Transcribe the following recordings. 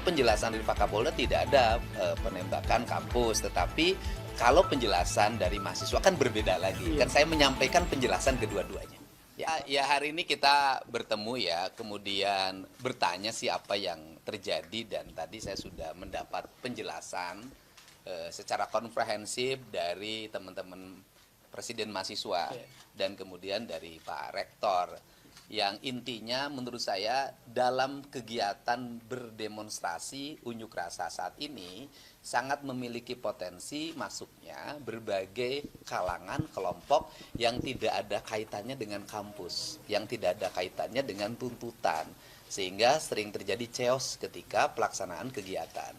penjelasan dari Pak Kapolda tidak ada penembakan kampus, tetapi kalau penjelasan dari mahasiswa kan berbeda lagi. Kan saya menyampaikan penjelasan kedua-duanya. Ya hari ini kita bertemu ya, kemudian bertanya sih apa yang terjadi dan tadi saya sudah mendapat penjelasan secara komprehensif dari teman-teman Presiden mahasiswa dan kemudian dari Pak Rektor. Yang intinya menurut saya dalam kegiatan berdemonstrasi unjuk rasa saat ini sangat memiliki potensi masuknya berbagai kalangan kelompok yang tidak ada kaitannya dengan kampus, yang tidak ada kaitannya dengan tuntutan, sehingga sering terjadi chaos ketika pelaksanaan kegiatan.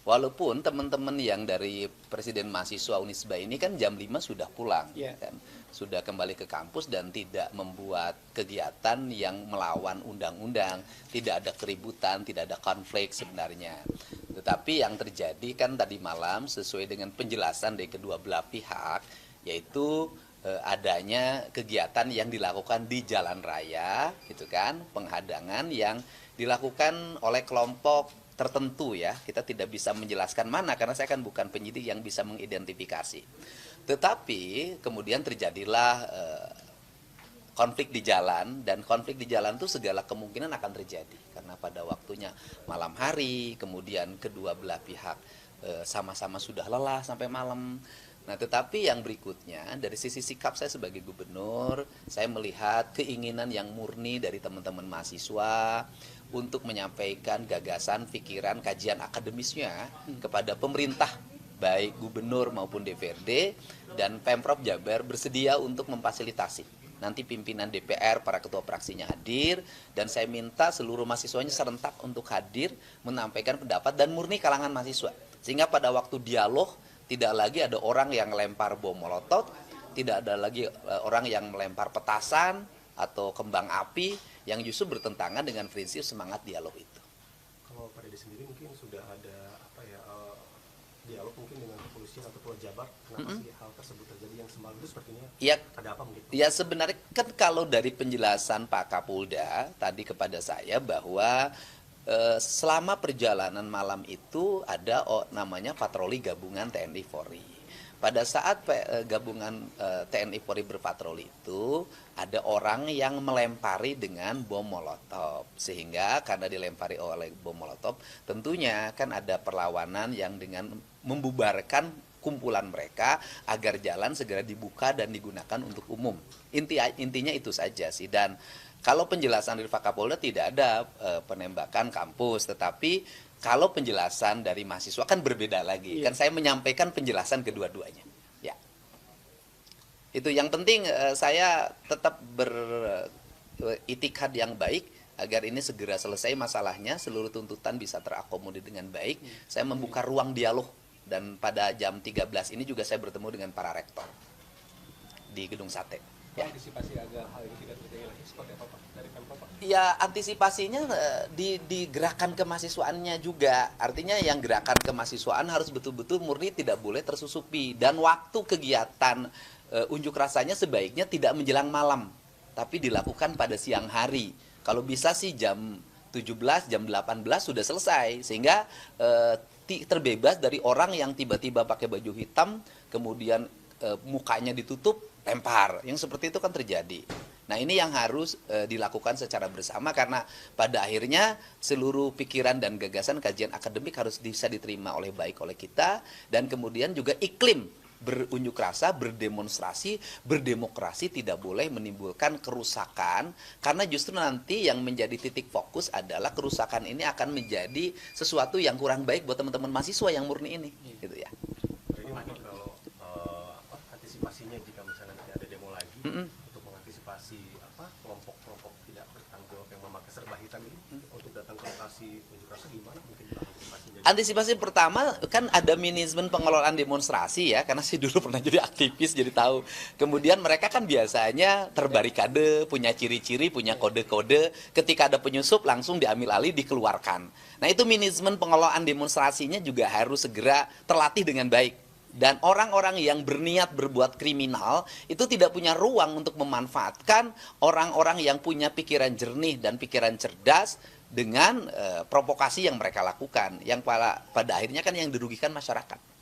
Walaupun teman-teman yang dari Presiden Mahasiswa Unisba ini kan jam 5 sudah pulang, kan? Sudah kembali ke kampus dan tidak membuat kegiatan yang melawan undang-undang, tidak ada keributan, tidak ada konflik sebenarnya. Tetapi yang terjadi kan tadi malam sesuai dengan penjelasan dari kedua belah pihak, yaitu adanya kegiatan yang dilakukan di jalan raya, gitu kan, penghadangan yang dilakukan oleh kelompok tertentu ya, kita tidak bisa menjelaskan mana karena saya kan bukan penyidik yang bisa mengidentifikasi. Tetapi kemudian terjadilah konflik di jalan, dan konflik di jalan itu segala kemungkinan akan terjadi karena pada waktunya malam hari, kemudian kedua belah pihak sama-sama sudah lelah sampai malam. Nah, tetapi yang berikutnya dari sisi sikap saya sebagai gubernur, saya melihat keinginan yang murni dari teman-teman mahasiswa untuk menyampaikan gagasan, pikiran, kajian akademisnya kepada pemerintah, baik gubernur maupun DPRD, dan Pemprov Jabar bersedia untuk memfasilitasi. Nanti pimpinan DPR, para ketua fraksinya hadir, dan saya minta seluruh mahasiswanya serentak untuk hadir, menyampaikan pendapat, dan murni kalangan mahasiswa. Sehingga pada waktu dialog, tidak lagi ada orang yang melempar bom molotov, tidak ada lagi orang yang melempar petasan atau kembang api yang justru bertentangan dengan prinsip semangat dialog itu. Kalau Pak Dede sendiri mungkin sudah ada dialog mungkin dengan kepolisian atau Polda Jabar, kenapa sih hal tersebut terjadi yang semalam itu sepertinya ada apa mungkin? Ya sebenarnya kan kalau dari penjelasan Pak Kapolda tadi kepada saya bahwa selama perjalanan malam itu ada namanya patroli gabungan TNI Polri. Pada saat gabungan TNI Polri berpatroli itu ada orang yang melempari dengan bom molotov, sehingga karena dilempari oleh bom molotov tentunya kan ada perlawanan yang dengan membubarkan kumpulan mereka agar jalan segera dibuka dan digunakan untuk umum. Intinya itu saja sih. Dan kalau penjelasan dari Pak Kapolda tidak ada penembakan kampus, tetapi kalau penjelasan dari mahasiswa kan berbeda lagi. Kan saya menyampaikan penjelasan kedua-duanya. Ya. Itu yang penting saya tetap beritikad yang baik agar ini segera selesai masalahnya, seluruh tuntutan bisa terakomodir dengan baik. Saya membuka ruang dialog dan pada jam 13 ini juga saya bertemu dengan para rektor di Gedung Sate. Ya. Antisipasi agar hal ini tidak terjadi lagi seperti apa Pak dari Pemprov Pak? Ya antisipasinya di gerakan kemahasiswaannya juga. Artinya yang gerakan kemahasiswaan harus betul-betul murni, tidak boleh tersusupi. Dan waktu kegiatan unjuk rasanya sebaiknya tidak menjelang malam, tapi dilakukan pada siang hari. Kalau bisa sih jam 17, jam 18 sudah selesai. Sehingga terbebas dari orang yang tiba-tiba pakai baju hitam, kemudian mukanya ditutup, lempar. Yang seperti itu kan terjadi. Nah ini yang harus dilakukan secara bersama karena pada akhirnya seluruh pikiran dan gagasan kajian akademik harus bisa diterima oleh baik oleh kita, dan kemudian juga iklim berunjuk rasa, berdemonstrasi, berdemokrasi tidak boleh menimbulkan kerusakan, karena justru nanti yang menjadi titik fokus adalah kerusakan ini akan menjadi sesuatu yang kurang baik buat teman-teman mahasiswa yang murni ini, gitu ya. Ini mungkin kalau antisipasinya jika misalnya nanti ada demo lagi, untuk mengantisipasi kelompok-kelompok tidak bertanggung jawab yang memakai serba hitam ini untuk datang ke lokasi unjuk rasa gimana mungkin antisipasinya? Antisipasi pertama kan ada manajemen pengelolaan demonstrasi ya, karena saya dulu pernah jadi aktivis jadi tahu. Kemudian mereka kan biasanya terbarikade, punya ciri-ciri, punya kode-kode, ketika ada penyusup langsung diambil alih, dikeluarkan. Nah itu manajemen pengelolaan demonstrasinya juga harus segera terlatih dengan baik. Dan orang-orang yang berniat berbuat kriminal itu tidak punya ruang untuk memanfaatkan orang-orang yang punya pikiran jernih dan pikiran cerdas dengan provokasi yang mereka lakukan, yang pada akhirnya kan yang dirugikan masyarakat.